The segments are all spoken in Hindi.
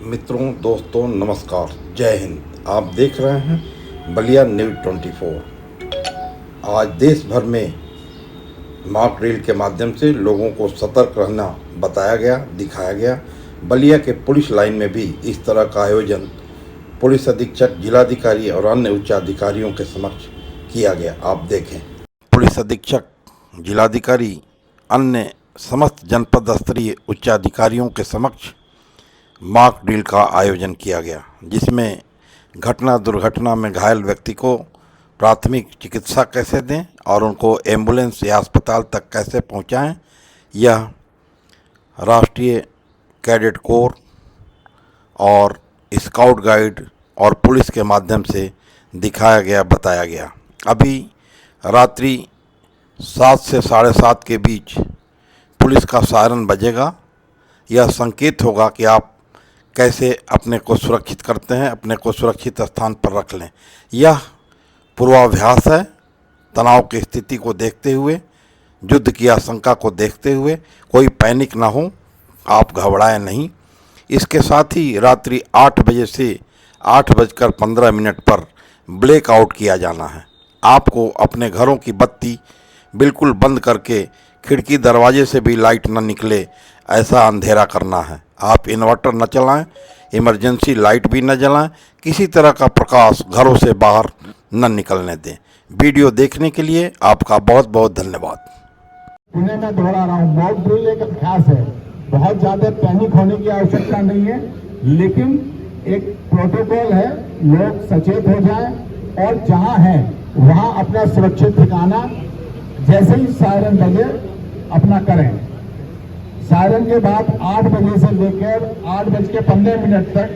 मित्रों, दोस्तों, नमस्कार, जय हिंद। आप देख रहे हैं बलिया न्यूज़ 24। आज देश भर में मॉक ड्रिल के माध्यम से लोगों को सतर्क रहना बताया गया, दिखाया गया। बलिया के पुलिस लाइन में भी इस तरह का आयोजन पुलिस अधीक्षक, जिलाधिकारी और अन्य उच्चाधिकारियों के समक्ष किया गया। आप देखें। पुलिस अधीक्षक, जिलाधिकारी, अन्य समस्त जनपद स्तरीय उच्चाधिकारियों के समक्ष मॉक ड्रिल का आयोजन किया गया, जिसमें दुर्घटना में घायल व्यक्ति को प्राथमिक चिकित्सा कैसे दें और उनको एम्बुलेंस या अस्पताल तक कैसे पहुंचाएं, यह राष्ट्रीय कैडेट कोर और स्काउट गाइड और पुलिस के माध्यम से दिखाया गया, बताया गया। अभी रात्रि 7 से 7:30 के बीच पुलिस का सायरन बजेगा। यह संकेत होगा कि आप कैसे अपने को सुरक्षित करते हैं, अपने को सुरक्षित स्थान पर रख लें। यह पूर्वाभ्यास है। तनाव की स्थिति को देखते हुए, युद्ध की आशंका को देखते हुए कोई पैनिक ना हो, आप घबराएं नहीं। इसके साथ ही रात्रि 8 बजे से 8:15 पर ब्लैकआउट किया जाना है। आपको अपने घरों की बत्ती बिल्कुल बंद करके खिड़की दरवाजे से भी लाइट न निकले, ऐसा अंधेरा करना है। आप इन्वर्टर न चलाएं, इमरजेंसी लाइट भी न जलाएं, किसी तरह का प्रकाश घरों से बाहर न निकलने दें। वीडियो देखने के लिए आपका बहुत बहुत धन्यवाद। पुणे में दोहरा रहा हूँ, मॉक ड्रिल एक अभ्यास है। बहुत ज़्यादा पैनिक होने की आवश्यकता नहीं है, लेकिन एक प्रोटोकॉल है। लोग सचेत हो जाएं और जहाँ हैं वहाँ अपना सुरक्षित ठिकाना जैसे ही सायरन बजे अपना करें। सायरन के बाद 8 बजे से लेकर 8:15 तक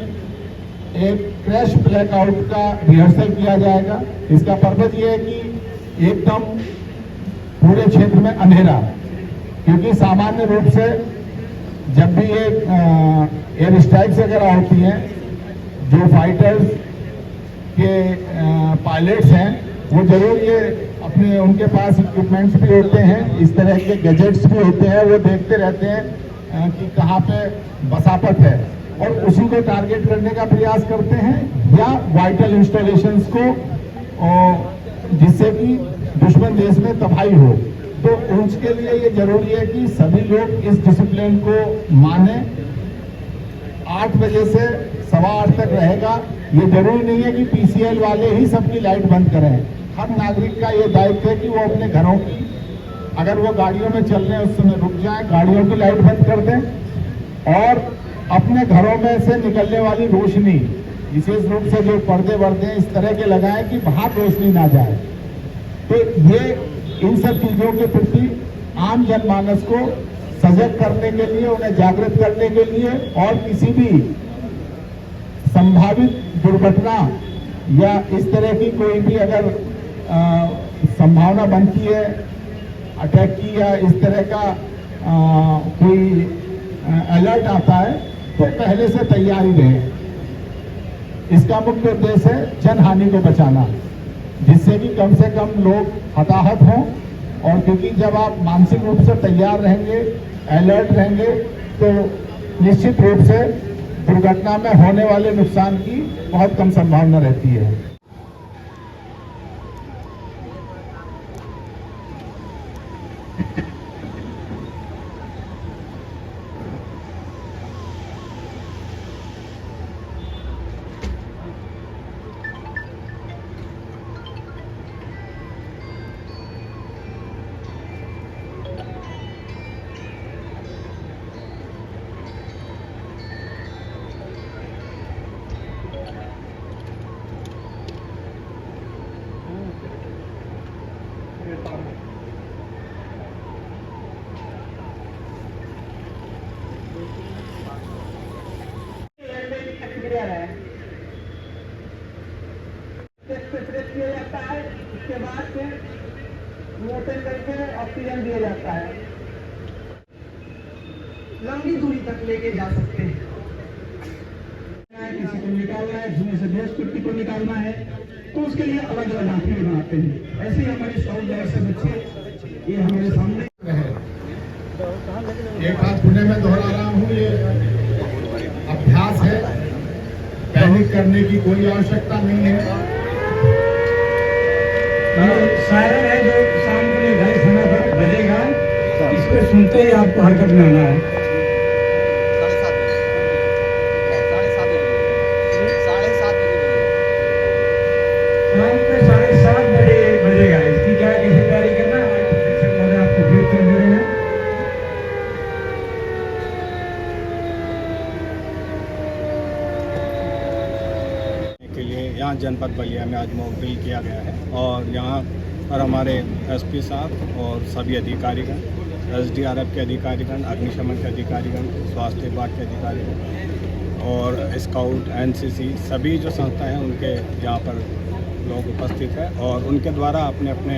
एक क्रैश ब्लैकआउट का रिहर्सल किया जाएगा। इसका पर्पज ये है कि एकदम पूरे क्षेत्र में अंधेरा, क्योंकि सामान्य रूप से जब भी एक एयर स्ट्राइक्स वगैरह होती हैं, जो फाइटर्स के पायलट्स हैं वो जरूर ये अपने उनके पास इक्विपमेंट्स भी होते हैं, इस तरह के गैजेट्स भी होते हैं। वो देखते रहते हैं कि कहाँ पे बसापट है और उसी को टारगेट करने का प्रयास करते हैं, या वाइटल इंस्टॉलेशंस को, जिससे कि दुश्मन देश में तबाही हो। तो उसके लिए ये जरूरी है कि सभी लोग इस डिसिप्लिन को माने। 8 बजे से 8:15 तक रहेगा। ये जरूरी नहीं है कि पीसीएल वाले ही सबकी लाइट बंद करें। हर नागरिक का ये दायित्व है कि वो अपने घरों की, अगर वो गाड़ियों में चल रहे हैं उस समय रुक जाएं, गाड़ियों की लाइट बंद कर दें और अपने घरों में से निकलने वाली रोशनी, विशेष रूप से जो पर्दे वर्दे इस तरह के लगाएं कि बाहर रोशनी ना जाए। तो ये इन सब चीजों के प्रति आम जनमानस को सजग करने के लिए, उन्हें जागृत करने के लिए और किसी भी संभावित दुर्घटना या इस तरह की कोई भी अगर संभावना बनती है अटैक की या इस तरह का कोई अलर्ट आता है, तो पहले से तैयारी रहे। इसका मुख्य उद्देश्य है जनहानि को बचाना, जिससे कि कम से कम लोग हताहत हों। और क्योंकि जब आप मानसिक रूप से तैयार रहेंगे, अलर्ट रहेंगे, तो निश्चित रूप से दुर्घटना में होने वाले नुकसान की बहुत कम संभावना रहती है। किया जाता है, इसके बाद फिर ओपन करके ऑक्सीजन दिया जाता है। लंबी दूरी तक लेके जा सकते हैं। किसी को निकालना है, जिसमें से 10 कुत्ती को निकालना है, तो उसके लिए अलग अलग हाथी बनाते हैं। ऐसे ही हमारे स्काउट गाइड से बच्चे ये हमारे सामने है। एक बात पुणे में दोहरा रहा हूँ, ये अभ्यास है। पैनिक करने की कोई आवश्यकता नहीं है। सायरन है जो शाम को निर्धारित समय पर बजेगा, इसको सुनते ही आपको हरकत में आना है। 7:30 बजे बजेगा। इसकी क्या कैसे तैयारी करना है, हमारे शिक्षक महोदय आपको ब्रीफ कर दे रहे हैं। के लिए यहाँ जनपद बलिया में आज मॉक ड्रिल किया गया है और यहाँ पर हमारे एसपी साहब और सभी अधिकारीगण, एसडीआरएफ के अधिकारीगण, अग्निशमन के अधिकारीगण, स्वास्थ्य विभाग के अधिकारीगण और स्काउट, एनसीसी सभी जो संस्था हैं उनके यहाँ पर लोग उपस्थित हैं और उनके द्वारा अपने अपने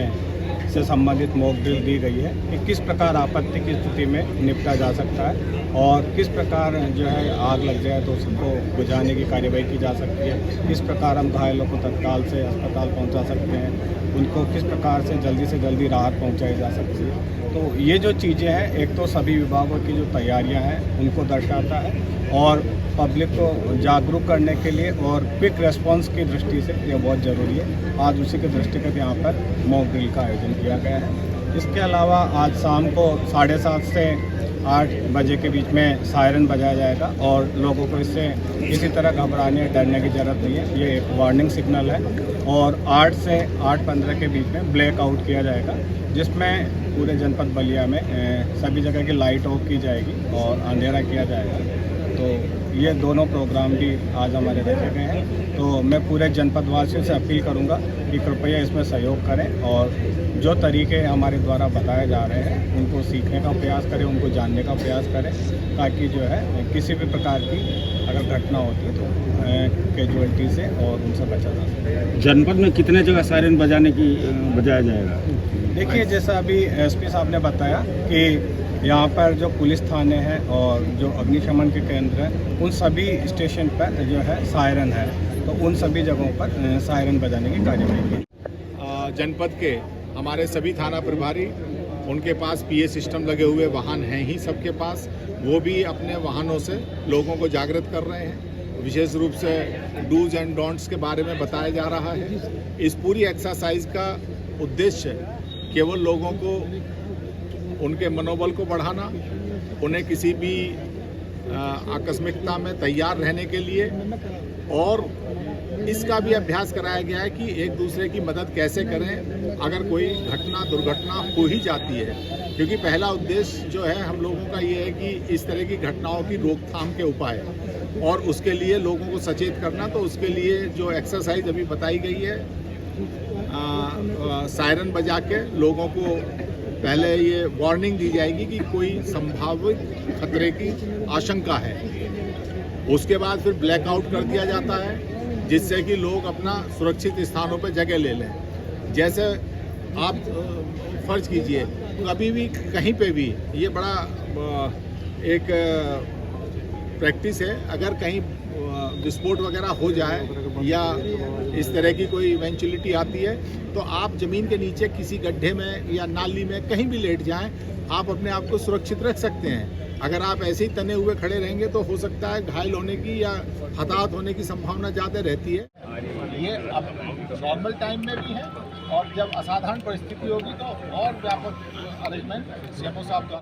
से संबंधित मॉक ड्रिल दी गई है कि किस प्रकार आपत्ति की स्थिति में निपटा जा सकता है और किस प्रकार जो है आग लग जाए तो उसको बुझाने की कार्यवाही की जा सकती है, किस प्रकार हम घायलों को तत्काल से अस्पताल पहुंचा सकते हैं, उनको किस प्रकार से जल्दी राहत पहुंचाई जा सकती है। तो ये जो चीज़ें हैं, एक तो सभी विभागों की जो तैयारियां हैं उनको दर्शाता है और पब्लिक को जागरूक करने के लिए और क्विक रेस्पॉन्स की दृष्टि से ये बहुत ज़रूरी है। आज उसी के दृष्टिगत यहाँ पर मॉक ड्रिल का आयोजन किया गया है। इसके अलावा आज शाम को 7:30 से 8 बजे के बीच में सायरन बजाया जाएगा और लोगों को इससे किसी तरह घबराने डरने की ज़रूरत नहीं है। ये एक वार्निंग सिग्नल है और 8 से 8:15 के बीच में ब्लैक आउट किया जाएगा, जिसमें पूरे जनपद बलिया में सभी जगह की लाइट ऑफ की जाएगी और अंधेरा किया जाएगा। तो ये दोनों प्रोग्राम भी आज हमारे रखे गए हैं। तो मैं पूरे जनपद वासियों से अपील करूंगा कि कृपया इसमें सहयोग करें और जो तरीके हमारे द्वारा बताए जा रहे हैं उनको सीखने का प्रयास करें, उनको जानने का प्रयास करें, ताकि जो है किसी भी प्रकार की अगर घटना होती है तो कैजुअल्टी से और उनसे बचा जा सके। जनपद में कितने जगह सायरन बजाया जाएगा? देखिए, जैसा अभी एसपी साहब ने बताया कि यहाँ पर जो पुलिस थाने हैं और जो अग्निशमन के केंद्र हैं उन सभी स्टेशन पर जो है सायरन है, तो उन सभी जगहों पर सायरन बजाने की कार्यवाही की। जनपद के हमारे सभी थाना प्रभारी, उनके पास पीए सिस्टम लगे हुए वाहन हैं ही सबके पास, वो भी अपने वाहनों से लोगों को जागृत कर रहे हैं। विशेष रूप से डूज एंड डोंट्स के बारे में बताया जा रहा है। इस पूरी एक्सरसाइज का उद्देश्य केवल लोगों को उनके मनोबल को बढ़ाना, उन्हें किसी भी आकस्मिकता में तैयार रहने के लिए और इसका भी अभ्यास कराया गया है कि एक दूसरे की मदद कैसे करें अगर कोई दुर्घटना हो ही जाती है। क्योंकि पहला उद्देश्य जो है हम लोगों का ये है कि इस तरह की घटनाओं की रोकथाम के उपाय और उसके लिए लोगों को सचेत करना। तो उसके लिए जो एक्सरसाइज अभी बताई गई है, सायरन बजा के लोगों को पहले ये वार्निंग दी जाएगी कि कोई संभावित खतरे की आशंका है। उसके बाद फिर ब्लैकआउट कर दिया जाता है जिससे कि लोग अपना सुरक्षित स्थानों पर जगह ले लें। जैसे आप फर्ज कीजिए कभी भी कहीं पे भी, ये बड़ा एक प्रैक्टिस है, अगर कहीं विस्फोट वगैरह हो जाए या इस तरह की कोई इवेंचुअलिटी आती है तो आप ज़मीन के नीचे किसी गड्ढे में या नाली में कहीं भी लेट जाएं, आप अपने आप को सुरक्षित रख सकते हैं। अगर आप ऐसे ही तने हुए खड़े रहेंगे तो हो सकता है घायल होने की या हताहत होने की संभावना ज़्यादा रहती है। ये अब नॉर्मल टाइम में भी है और जब असाधारण परिस्थिति होगी तो और व्यापक अरेंजमेंट सीएमओ साहब का